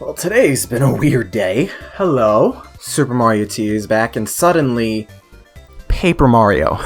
Well, today's been a weird day. Hello, SuperMarioT is back, and suddenly, Paper Mario.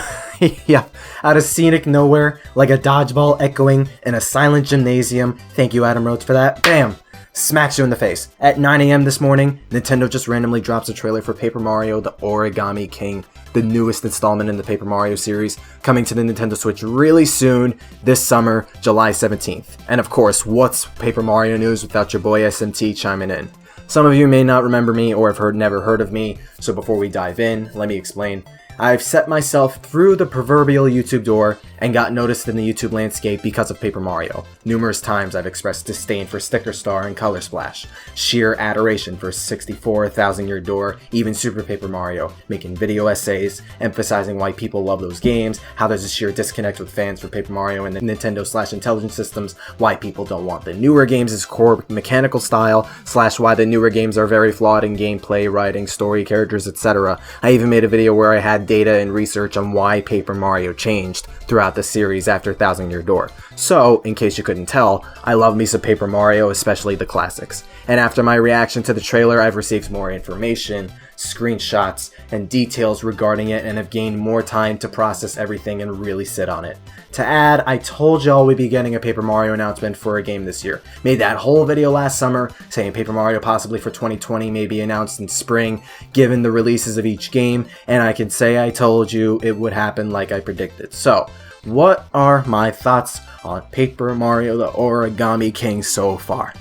Yeah, out of scenic nowhere, like a dodgeball echoing in a silent gymnasium. Thank you, Adam Rhodes, for that. Bam! Smacks you in the face. At 9 a.m. this morning, Nintendo just randomly drops a trailer for Paper Mario, the Origami King, the newest installment in the Paper Mario series, coming to the Nintendo Switch really soon, this summer, July 17th. And of course, what's Paper Mario news without your boy SMT chiming in? Some of you may not remember me or have never heard of me, so before we dive in, let me explain. I've set myself through the proverbial YouTube door and got noticed in the YouTube landscape because of Paper Mario. Numerous times I've expressed disdain for Sticker Star and Color Splash, sheer adoration for 64, Thousand Year Door, even Super Paper Mario, making video essays, emphasizing why people love those games, how there's a sheer disconnect with fans for Paper Mario and the Nintendo/Intelligent Systems, why people don't want the newer games' core mechanical style, / why the newer games are very flawed in gameplay, writing, story, characters, etc. I even made a video where I had data and research on why Paper Mario changed throughout the series after Thousand Year Door. So, in case you couldn't tell, I love me some Paper Mario, especially the classics. And after my reaction to the trailer, I've received more information, screenshots, and details regarding it and have gained more time to process everything and really sit on it. To add, I told y'all we'd be getting a Paper Mario announcement for a game this year. Made that whole video last summer, saying Paper Mario possibly for 2020 may be announced in spring, given the releases of each game, and I can say I told you it would happen like I predicted. So, what are my thoughts on Paper Mario the Origami King so far?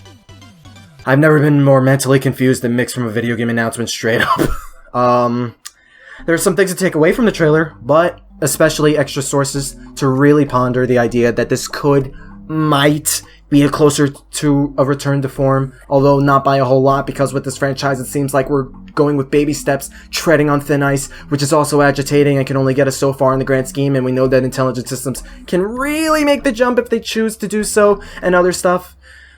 I've never been more mentally confused than mixed from a video game announcement straight up. There's some things to take away from the trailer, but especially extra sources to really ponder the idea that this might be a closer to a return to form, although not by a whole lot, because with this franchise it seems like we're going with baby steps, treading on thin ice, which is also agitating and can only get us so far in the grand scheme, and we know that Intelligent Systems can really make the jump if they choose to do so, and other stuff.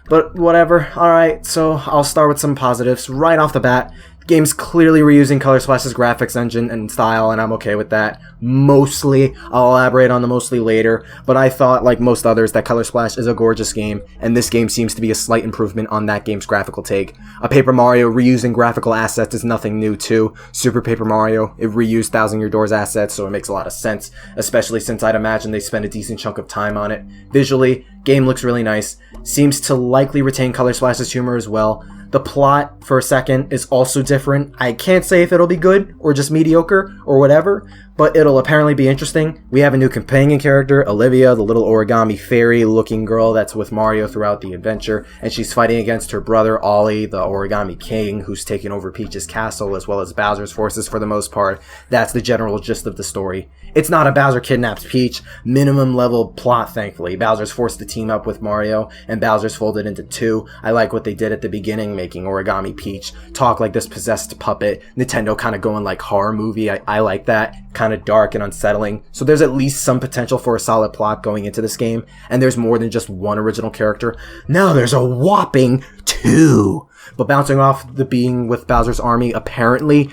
But whatever. Alright, so I'll start with some positives. Right off the bat, the game's clearly reusing Color Splash's graphics engine and style, and I'm okay with that. Mostly. I'll elaborate on the mostly later, but I thought, like most others, that Color Splash is a gorgeous game, and this game seems to be a slight improvement on that game's graphical take. A Paper Mario reusing graphical assets is nothing new too. Super Paper Mario, it reused Thousand Year Door's assets, so it makes a lot of sense, especially since I'd imagine they spent a decent chunk of time on it. Visually, game looks really nice. Seems to likely retain Color Splash's humor as well. The plot, for a second, is also different. I can't say if it'll be good, or just mediocre, or whatever, but it'll apparently be interesting. We have a new companion character, Olivia, the little origami fairy-looking girl that's with Mario throughout the adventure, and she's fighting against her brother, Ollie, the Origami King, who's taken over Peach's castle, as well as Bowser's forces for the most part. That's the general gist of the story. It's not a Bowser kidnaps Peach, minimum level plot, thankfully. Bowser's forced to team up with Mario, and Bowser's folded into two. I like what they did at the beginning, making Origami Peach talk like this possessed puppet. Nintendo kind of going like horror movie. I like that. Kind of dark and unsettling. So there's at least some potential for a solid plot going into this game, and there's more than just one original character. Now there's a whopping two. But bouncing off the being with Bowser's army, apparently,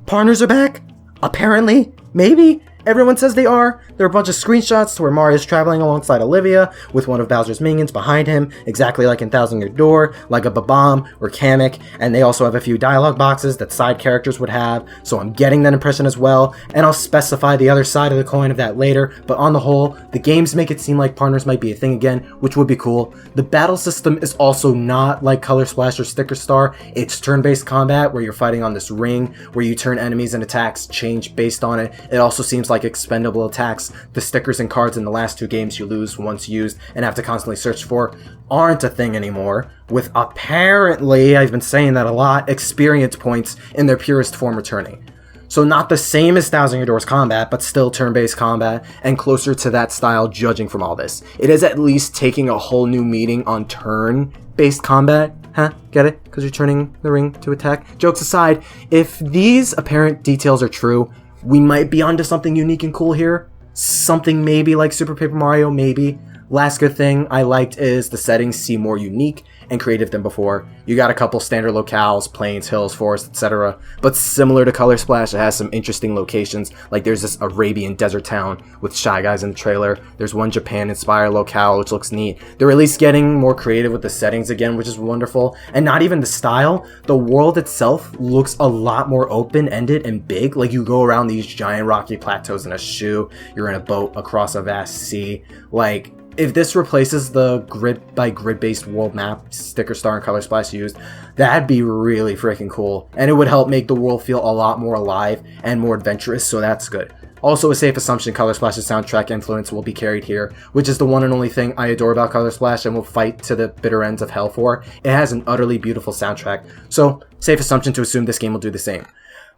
partners are back? Apparently? Maybe? Everyone says they are. There are a bunch of screenshots to where Mario's traveling alongside Olivia with one of Bowser's minions behind him, exactly like in Thousand Year Door, like a Babam or Kamek, and they also have a few dialogue boxes that side characters would have, so I'm getting that impression as well, and I'll specify the other side of the coin of that later, but on the whole, the games make it seem like partners might be a thing again, which would be cool. The battle system is also not like Color Splash or Sticker Star. It's turn-based combat where you're fighting on this ring, where you turn enemies and attacks change based on it. It also seems like expendable attacks. The stickers and cards in the last two games you lose once used and have to constantly search for aren't a thing anymore, with apparently, I've been saying that a lot, experience points in their purest form returning. So not the same as Thousand Year Door's combat, but still turn-based combat, and closer to that style judging from all this. It is at least taking a whole new meaning on turn-based combat. Huh? Get it? Because you're turning the ring to attack? Jokes aside, if these apparent details are true, we might be onto something unique and cool here. Something maybe like Super Paper Mario, maybe Last good thing I liked is the settings seem more unique and creative than before. You got a couple standard locales, plains, hills, forests, etc. But similar to Color Splash, it has some interesting locations, like there's this Arabian desert town with Shy Guys in the trailer. There's one Japan-inspired locale, which looks neat. They're at least getting more creative with the settings again, which is wonderful. And not even the style, the world itself looks a lot more open-ended and big. Like you go around these giant rocky plateaus in a shoe, you're in a boat across a vast sea. Like, if this replaces the grid-by-grid based world map Sticker Star and Color Splash used, that'd be really freaking cool. And it would help make the world feel a lot more alive and more adventurous, so that's good. Also, a safe assumption Color Splash's soundtrack influence will be carried here, which is the one and only thing I adore about Color Splash and will fight to the bitter ends of hell for. It has an utterly beautiful soundtrack, so safe assumption to assume this game will do the same.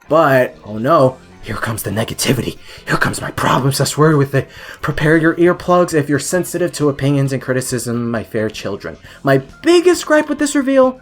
But, oh no, here comes the negativity. Here comes my problem-obsessed worry with it. Prepare your earplugs if you're sensitive to opinions and criticism, my fair children. My biggest gripe with this reveal?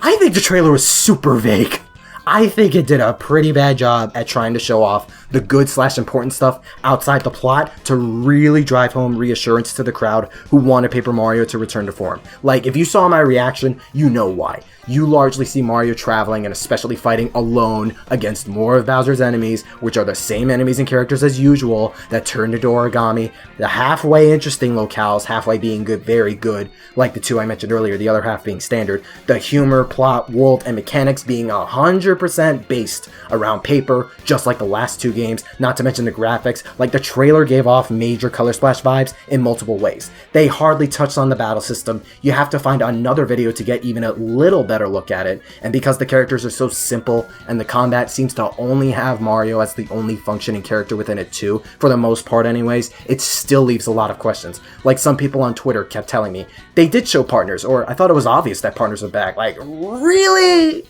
I think the trailer was super vague. I think it did a pretty bad job at trying to show off the good/important stuff outside the plot to really drive home reassurance to the crowd who wanted Paper Mario to return to form. Like, if you saw my reaction, you know why. You largely see Mario traveling and especially fighting alone against more of Bowser's enemies, which are the same enemies and characters as usual that turned into Origami, the halfway interesting locales, halfway being good, very good, like the two I mentioned earlier, the other half being standard, the humor, plot, world, and mechanics being 100% based around paper, just like the last two games, not to mention the graphics. Like, the trailer gave off major Color Splash vibes in multiple ways. They hardly touched on the battle system. You have to find another video to get even a little better look at it, and because the characters are so simple and the combat seems to only have Mario as the only functioning character within it too, for the most part anyways, it still leaves a lot of questions. Like, some people on Twitter kept telling me, they did show partners, or I thought it was obvious that partners were back. Like, really?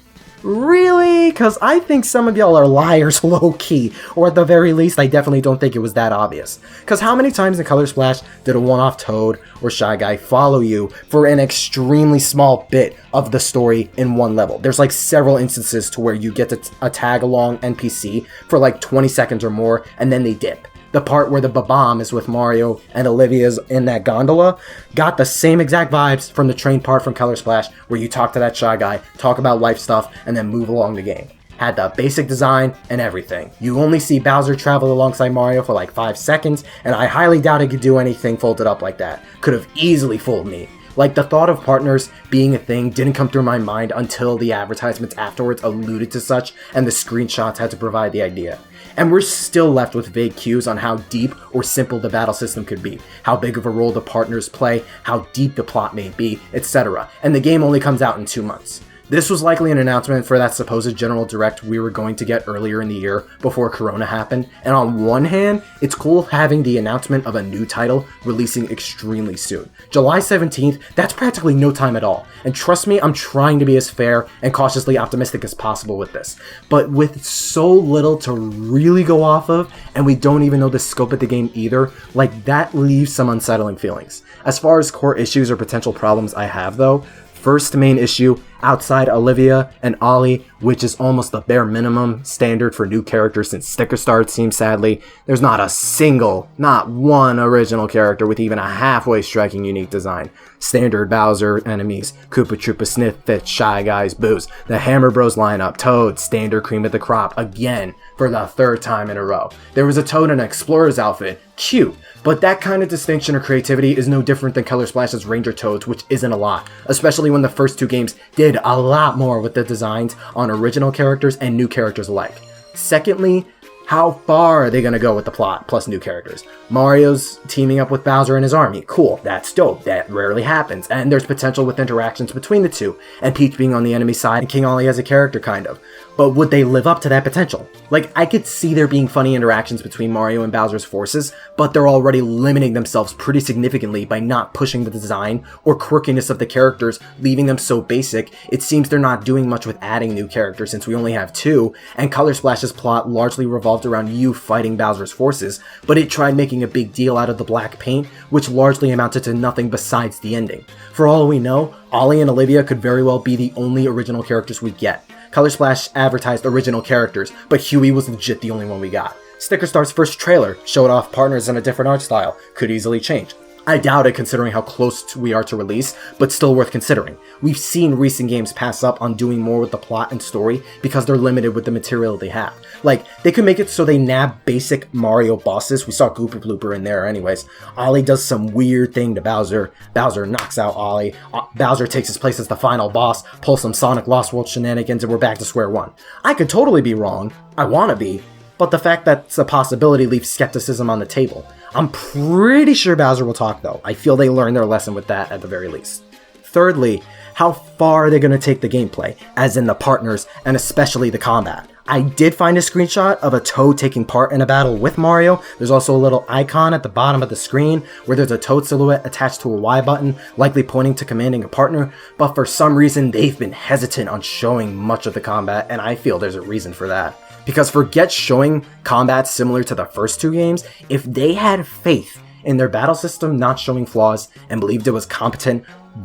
Really? Because I think some of y'all are liars low-key, or at the very least, I definitely don't think it was that obvious. Because how many times in Color Splash did a one-off Toad or Shy Guy follow you for an extremely small bit of the story in one level? There's like several instances to where you get a tag-along NPC for like 20 seconds or more, and then they dip. The part where the Babam is with Mario and Olivia's in that gondola got the same exact vibes from the train part from Color Splash, where you talk to that Shy Guy, talk about life stuff, and then move along the game. Had the basic design and everything. You only see Bowser travel alongside Mario for like 5 seconds, and I highly doubt it could do anything folded up like that. Could have easily fooled me. Like, the thought of partners being a thing didn't come through my mind until the advertisements afterwards alluded to such, and the screenshots had to provide the idea. And we're still left with vague cues on how deep or simple the battle system could be, how big of a role the partners play, how deep the plot may be, etc. And the game only comes out in 2 months. This was likely an announcement for that supposed General Direct we were going to get earlier in the year before Corona happened, and on one hand, it's cool having the announcement of a new title releasing extremely soon. July 17th, that's practically no time at all, and trust me, I'm trying to be as fair and cautiously optimistic as possible with this. But with so little to really go off of, and we don't even know the scope of the game either, like, that leaves some unsettling feelings. As far as core issues or potential problems I have though, first main issue, outside Olivia and Ollie, which is almost the bare minimum standard for new characters since Sticker Star, it seems sadly, there's not a single, not one original character with even a halfway striking unique design. Standard Bowser enemies, Koopa Troopa, Snifit, Shy Guys, Booze, the Hammer Bros lineup, Toad, standard cream of the crop, again, for the 3rd time in a row. There was a Toad in an Explorer's outfit, cute, but that kind of distinction or creativity is no different than Color Splash's Ranger Toads, which isn't a lot, especially when the first 2 games did a lot more with the designs on original characters and new characters alike. Secondly, how far are they going to go with the plot plus new characters? Mario's teaming up with Bowser and his army. Cool, that's dope. That rarely happens. And there's potential with interactions between the two. And Peach being on the enemy side and King Ollie as a character, kind of. But would they live up to that potential? Like, I could see there being funny interactions between Mario and Bowser's forces, but they're already limiting themselves pretty significantly by not pushing the design or quirkiness of the characters, leaving them so basic. It seems they're not doing much with adding new characters since we only have 2, and Color Splash's plot largely revolved around you fighting Bowser's forces, but it tried making a big deal out of the black paint, which largely amounted to nothing besides the ending. For all we know, Ollie and Olivia could very well be the only original characters we get. Color Splash advertised original characters, but Huey was legit the only one we got. Sticker Star's first trailer showed off partners in a different art style, could easily change. I doubt it considering how close we are to release, but still worth considering. We've seen recent games pass up on doing more with the plot and story because they're limited with the material they have. Like, they could make it so they nab basic Mario bosses. We saw Gooper Blooper in there anyways. Ollie does some weird thing to Bowser. Bowser knocks out Ollie. Bowser takes his place as the final boss, pulls some Sonic Lost World shenanigans, and we're back to square one. I could totally be wrong. I wanna be. But the fact that it's a possibility leaves skepticism on the table. I'm pretty sure Bowser will talk though. I feel they learned their lesson with that at the very least. Thirdly, how far are they going to take the gameplay, as in the partners, and especially the combat? I did find a screenshot of a Toad taking part in a battle with Mario. There's also a little icon at the bottom of the screen where there's a Toad silhouette attached to a Y button, likely pointing to commanding a partner, but for some reason they've been hesitant on showing much of the combat, and I feel there's a reason for that. Because forget showing combat similar to the first two games, if they had faith in their battle system not showing flaws and believed it was competent,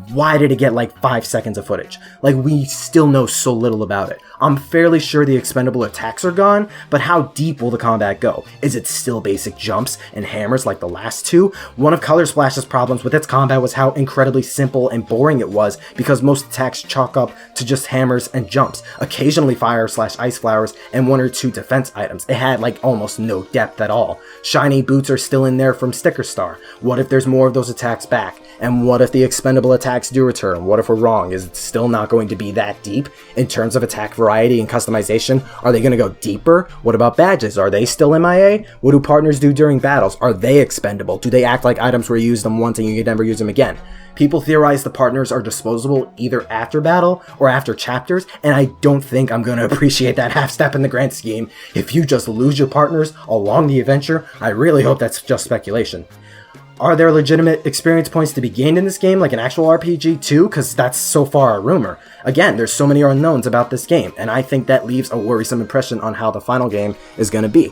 why did it get like 5 seconds of footage? Like, we still know so little about it. I'm fairly sure the expendable attacks are gone, but how deep will the combat go? Is it still basic jumps and hammers like the last two? One of Color Splash's problems with its combat was how incredibly simple and boring it was, because most attacks chalk up to just hammers and jumps, occasionally fire/ice flowers, and 1 or 2 defense items. It had like almost no depth at all. Shiny boots are still in there from Sticker Star. What if there's more of those attacks back? And what if the expendable attacks do return? What if we're wrong? Is it still not going to be that deep in terms of attack variety and customization? Are they going to go deeper? What about badges? Are they still MIA? What do partners do during battles? Are they expendable? Do they act like items where you use them once and you can never use them again? People theorize the partners are disposable either after battle or after chapters, and I don't think I'm going to appreciate that half step in the grand scheme. If you just lose your partners along the adventure, I really hope that's just speculation. Are there legitimate experience points to be gained in this game, like an actual RPG too? Because that's so far a rumor. Again, there's so many unknowns about this game, and I think that leaves a worrisome impression on how the final game is going to be.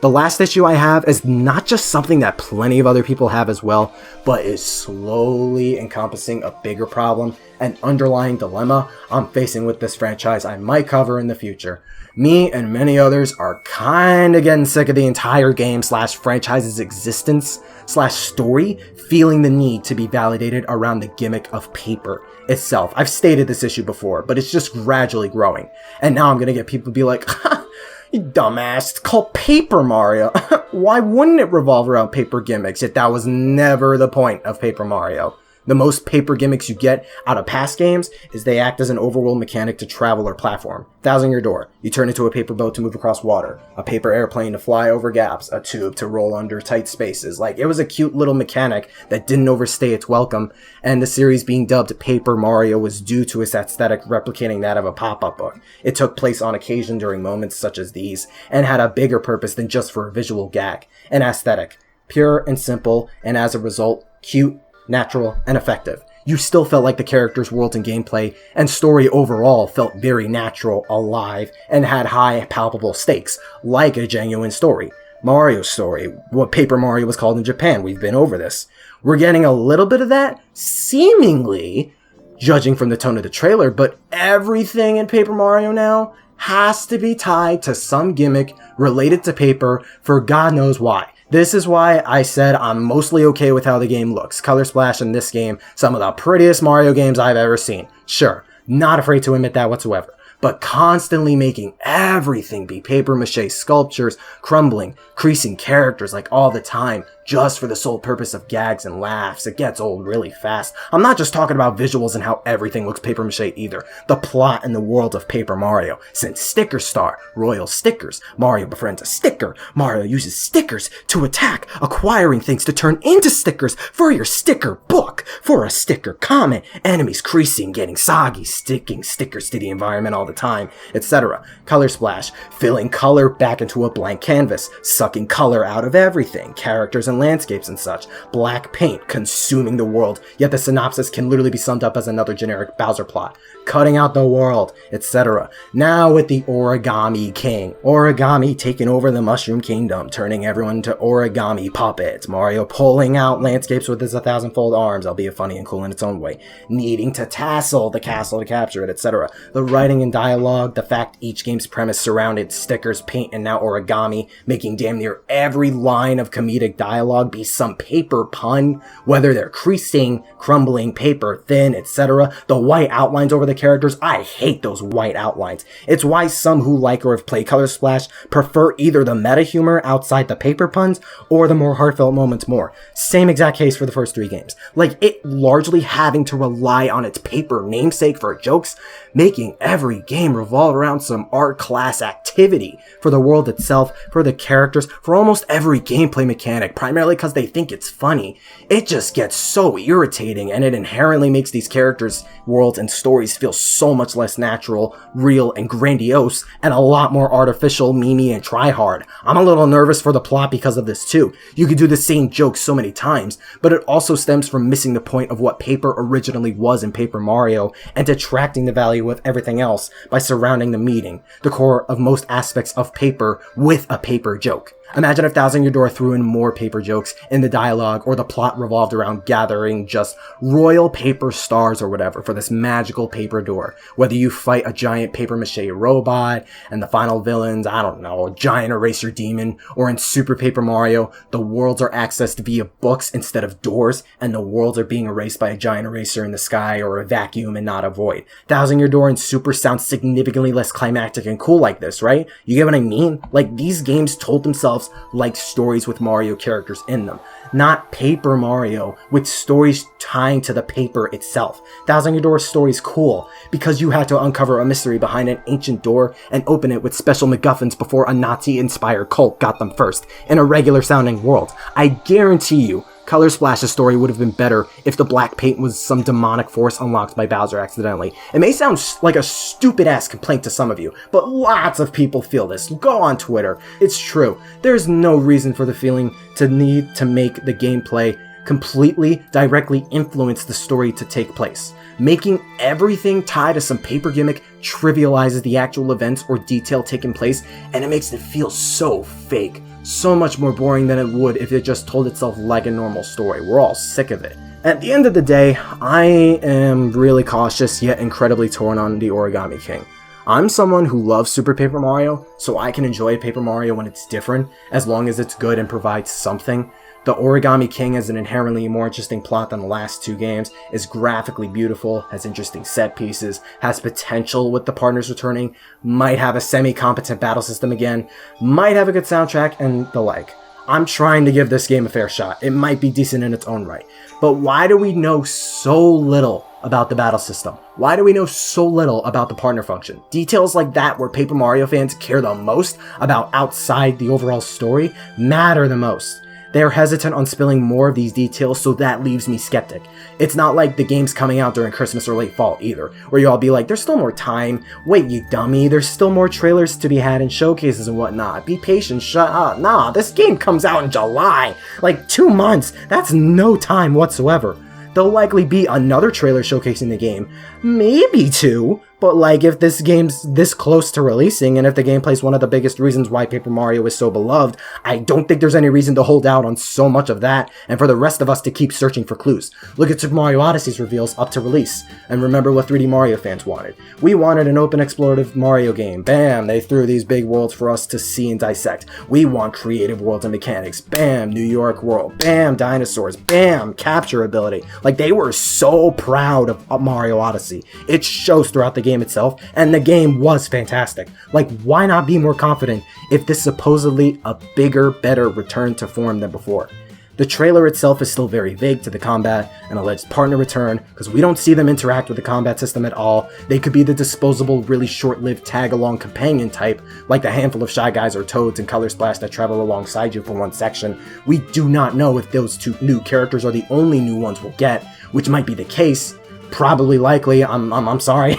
The last issue I have is not just something that plenty of other people have as well, but is slowly encompassing a bigger problem, an underlying dilemma I'm facing with this franchise I might cover in the future. Me and many others are kinda getting sick of the entire game / franchise's existence / story feeling the need to be validated around the gimmick of paper itself. I've stated this issue before, but it's just gradually growing. And now I'm gonna get people to be like, ha, you dumbass, it's called Paper Mario. Why wouldn't it revolve around paper gimmicks? Yet that was never the point of Paper Mario. The most paper gimmicks you get out of past games is they act as an overworld mechanic to travel or platform. Thousand Year Door, you turn into a paper boat to move across water, a paper airplane to fly over gaps, a tube to roll under tight spaces. Like, it was a cute little mechanic that didn't overstay its welcome, and the series being dubbed Paper Mario was due to its aesthetic replicating that of a pop-up book. It took place on occasion during moments such as these, and had a bigger purpose than just for a visual gag. An aesthetic, pure and simple, and as a result, cute, natural, and effective. You still felt like the characters' worlds and gameplay and story overall felt very natural, alive, and had high, palpable stakes, like a genuine story. Mario's story, what Paper Mario was called in Japan, we've been over this. We're getting a little bit of that, seemingly, judging from the tone of the trailer, but everything in Paper Mario now has to be tied to some gimmick related to paper for God knows why. This is why I said I'm mostly okay with how the game looks. Color Splash in this game, some of the prettiest Mario games I've ever seen. Sure, not afraid to admit that whatsoever. But constantly making everything be papier-mâché sculptures, crumbling, creasing characters like all the time, just for the sole purpose of gags and laughs. It gets old really fast. I'm not just talking about visuals and how everything looks papier-mâché either. The plot and the world of Paper Mario. Since Sticker Star, Royal Stickers, Mario befriends a sticker, Mario uses stickers to attack, acquiring things to turn into stickers for your sticker book, for a sticker comment, enemies creasing, getting soggy, sticking stickers to the environment all the time, etc. Color Splash, filling color back into a blank canvas, sucking color out of everything, characters and landscapes and such. Black paint, consuming the world, yet the synopsis can literally be summed up as another generic Bowser plot. Cutting out the world, etc. Now with the Origami King. Origami taking over the Mushroom Kingdom, turning everyone into origami puppets. Mario pulling out landscapes with his 1,000-fold arms, albeit funny and cool in its own way. Needing to tassel the castle to capture it, etc. The writing and dialogue, the fact each game's premise surrounded stickers, paint, and now origami, making damn near every line of comedic dialogue be some paper pun, whether they're creasing, crumbling, paper thin, etc. The white outlines over the characters, I hate those white outlines. It's why some who like or have played Color Splash prefer either the meta humor outside the paper puns or the more heartfelt moments more. Same exact case for the first 3 games. Like, it largely having to rely on its paper namesake for jokes, making every game revolve around some art class activity for the world itself, for the characters, for almost every gameplay mechanic, primarily because they think it's funny. It just gets so irritating, and it inherently makes these characters, worlds, and stories feel so much less natural, real, and grandiose, and a lot more artificial, memey, and try-hard. I'm a little nervous for the plot because of this too. You could do the same joke so many times, but it also stems from missing the point of what paper originally was in Paper Mario, and detracting the value of everything else by surrounding the meeting, the core of most aspects of paper, with a paper joke. Imagine if Thousand Year Door threw in more paper jokes in the dialogue, or the plot revolved around gathering just royal paper stars or whatever for this magical paper door. Whether you fight a giant paper mache robot, and the final villains, I don't know, a giant eraser demon, or in Super Paper Mario, the worlds are accessed via books instead of doors, and the worlds are being erased by a giant eraser in the sky or a vacuum and not a void. Thousand Year Door and Super sound significantly less climactic and cool like this, right? You get what I mean? Like, these games told themselves like stories with Mario characters in them, not Paper Mario with stories tying to the paper itself. Thousand Year Door's story is cool because you had to uncover a mystery behind an ancient door and open it with special MacGuffins before a Nazi-inspired cult got them first in a regular-sounding world. I guarantee you, Color Splash's story would have been better if the black paint was some demonic force unlocked by Bowser accidentally. It may sound like a stupid-ass complaint to some of you, but lots of people feel this. Go on Twitter. It's true. There's no reason for the feeling to need to make the gameplay completely directly influence the story to take place. Making everything tied to some paper gimmick trivializes the actual events or detail taking place, and it makes it feel so fake. So much more boring than it would if it just told itself like a normal story. We're all sick of it. At the end of the day, I am really cautious yet incredibly torn on the Origami King. I'm someone who loves Super Paper Mario, so I can enjoy Paper Mario when it's different, as long as it's good and provides something. The Origami King has an inherently more interesting plot than the last 2 games, is graphically beautiful, has interesting set pieces, has potential with the partners returning, might have a semi-competent battle system again, might have a good soundtrack, and the like. I'm trying to give this game a fair shot. It might be decent in its own right. But why do we know so little about the battle system? Why do we know so little about the partner function? Details like that, where Paper Mario fans care the most about outside the overall story, matter the most. They're hesitant on spilling more of these details, so that leaves me skeptic. It's not like the game's coming out during Christmas or late fall either, where y'all be like, there's still more time. Wait, you dummy, there's still more trailers to be had and showcases and whatnot. Be patient, shut up. Nah, this game comes out in July. Like 2 months. That's no time whatsoever. There'll likely be another trailer showcasing the game. Maybe 2. But like, if this game's this close to releasing, and if the gameplay is one of the biggest reasons why Paper Mario is so beloved, I don't think there's any reason to hold out on so much of that, and for the rest of us to keep searching for clues. Look at Super Mario Odyssey's reveals up to release, and remember what 3D Mario fans wanted. We wanted an open explorative Mario game. Bam, they threw these big worlds for us to see and dissect. We want creative worlds and mechanics. Bam, New York world. Bam, dinosaurs. Bam, capture ability. Like, they were so proud of Mario Odyssey. It shows throughout the game itself, and the game was fantastic. Like, why not be more confident if this is supposedly a bigger, better return to form than before? The trailer itself is still very vague to the combat and alleged partner return, because we don't see them interact with the combat system at all. They could be the disposable, really short-lived tag-along companion type, like the handful of Shy Guys or Toads in Color Splash that travel alongside you for one section. We do not know if those 2 new characters are the only new ones we'll get, which might be the case. Probably likely, I'm sorry.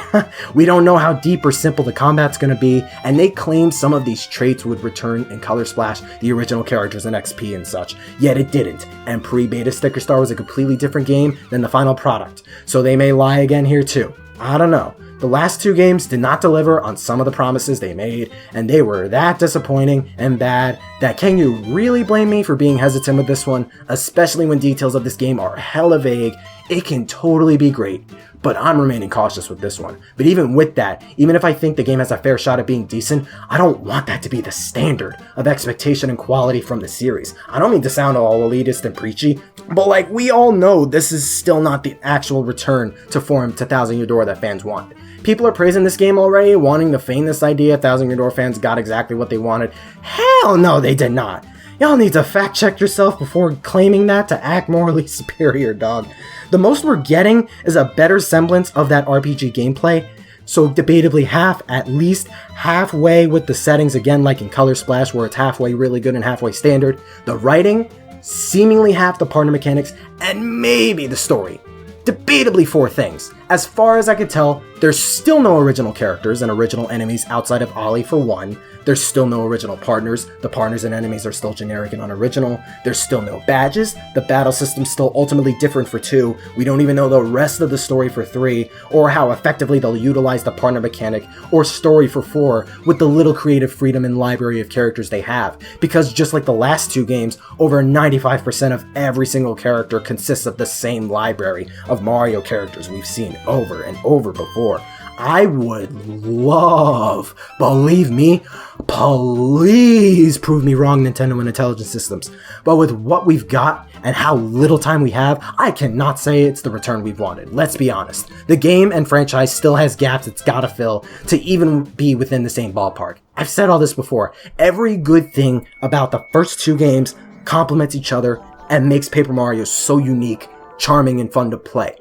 We don't know how deep or simple the combat's gonna be, and they claimed some of these traits would return in Color Splash, the original characters in XP and such, yet it didn't, and pre-beta Sticker Star was a completely different game than the final product, so they may lie again here too. I don't know. The last 2 games did not deliver on some of the promises they made, and they were that disappointing and bad that can you really blame me for being hesitant with this one, especially when details of this game are hella vague. It can totally be great. but I'm remaining cautious with this one. But even with that, even if I think the game has a fair shot at being decent, I don't want that to be the standard of expectation and quality from the series. I don't mean to sound all elitist and preachy, but like, we all know this is still not the actual return to form to Thousand Year Door that fans want. People are praising this game already, wanting to feign this idea Thousand Year Door fans got exactly what they wanted. Hell no, they did not. Y'all need to fact check yourself before claiming that to act morally superior, dog. The most we're getting is a better semblance of that RPG gameplay, so debatably at least halfway with the settings, again like in Color Splash where it's halfway really good and halfway standard, the writing, seemingly half the partner mechanics, and maybe the story. Debatably 4 things. As far as I could tell, there's still no original characters and original enemies outside of Ollie for one. There's still no original partners. The partners and enemies are still generic and unoriginal. There's still no badges. The battle system's still ultimately different for 2. We don't even know the rest of the story for 3, or how effectively they'll utilize the partner mechanic or story for 4 with the little creative freedom and library of characters they have. Because just like the last 2 games, over 95% of every single character consists of the same library of Mario characters we've seen over and over before. I would love, believe me, please prove me wrong, Nintendo and Intelligent Systems. But with what we've got and how little time we have, I cannot say it's the return we've wanted. Let's be honest. The game and franchise still has gaps it's gotta fill to even be within the same ballpark. I've said all this before. Every good thing about the first 2 games complements each other and makes Paper Mario so unique, charming, and fun to play.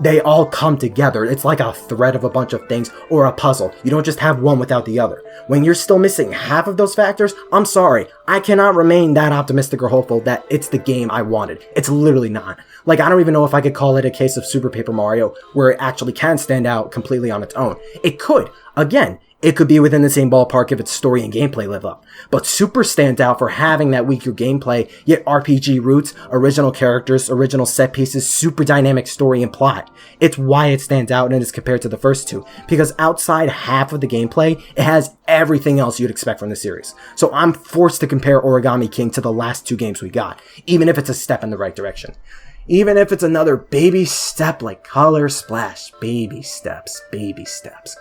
They all come together. It's like a thread of a bunch of things, or a puzzle. You don't just have one without the other. When you're still missing half of those factors, I'm sorry, I cannot remain that optimistic or hopeful that it's the game I wanted. It's literally not. Like, I don't even know if I could call it a case of Super Paper Mario where it actually can stand out completely on its own. It could. Again, it could be within the same ballpark if its story and gameplay live up. But Super stands out for having that weaker gameplay, yet RPG roots, original characters, original set pieces, super dynamic story and plot. It's why it stands out and is compared to the first 2, because outside half of the gameplay, it has everything else you'd expect from the series. So I'm forced to compare Origami King to the last 2 games we got, even if it's a step in the right direction. Even if it's another baby step like Color Splash. Baby steps,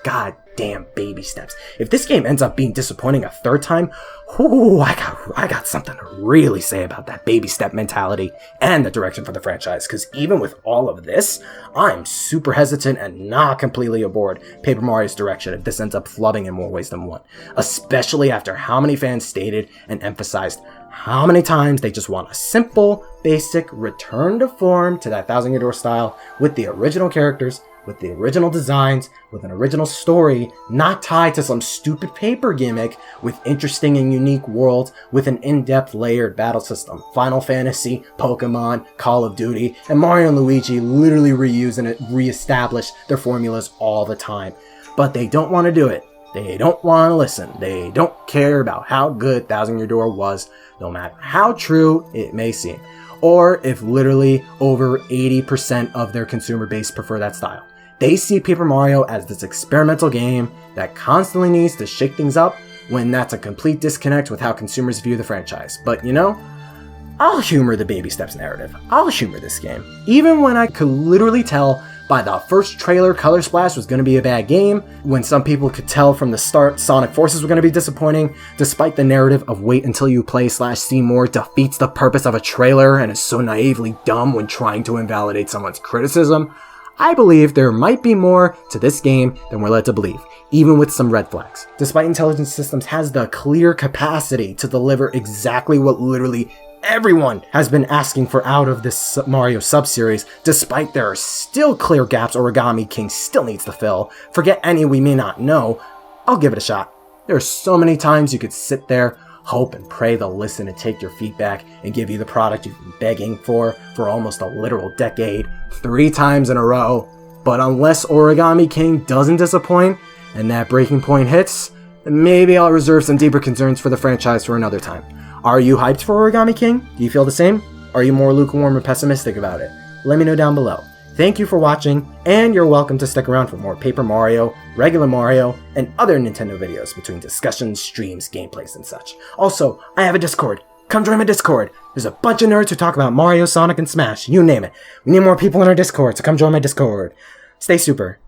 god damn baby steps. If this game ends up being disappointing a 3rd time, I got something to really say about that baby step mentality and the direction for the franchise, because even with all of this, I'm super hesitant and not completely aboard Paper Mario's direction if this ends up flubbing in more ways than one. Especially after how many fans stated and emphasized how many times they just want a simple, basic return to form to that Thousand Year Door style with the original characters, with the original designs, with an original story, not tied to some stupid paper gimmick, with interesting and unique worlds, with an in-depth layered battle system. Final Fantasy, Pokemon, Call of Duty, and Mario and Luigi literally reuse and reestablish their formulas all the time. But they don't want to do it. They don't want to listen. They don't care about how good Thousand Year Door was, no matter how true it may seem. Or if literally over 80% of their consumer base prefer that style. They see Paper Mario as this experimental game that constantly needs to shake things up, when that's a complete disconnect with how consumers view the franchise. But you know, I'll humor the baby steps narrative. I'll humor this game. Even when I could literally tell by the first trailer Color Splash was going to be a bad game, when some people could tell from the start Sonic Forces were going to be disappointing, despite the narrative of wait until you play /see more defeats the purpose of a trailer and is so naively dumb when trying to invalidate someone's criticism, I believe there might be more to this game than we're led to believe, even with some red flags. Despite Intelligent Systems has the clear capacity to deliver exactly what literally everyone has been asking for out of this Mario sub-series, despite there are still clear gaps Origami King still needs to fill, forget any we may not know, I'll give it a shot. There are so many times you could sit there, hope and pray they'll listen and take your feedback and give you the product you've been begging for almost a literal decade, 3 times in a row. But unless Origami King doesn't disappoint, and that breaking point hits, then maybe I'll reserve some deeper concerns for the franchise for another time. Are you hyped for Origami King? Do you feel the same? Are you more lukewarm or pessimistic about it? Let me know down below. Thank you for watching, and you're welcome to stick around for more Paper Mario, regular Mario, and other Nintendo videos between discussions, streams, gameplays, and such. Also, I have a Discord. Come join my Discord. There's a bunch of nerds who talk about Mario, Sonic, and Smash. You name it. We need more people in our Discord, so come join my Discord. Stay super.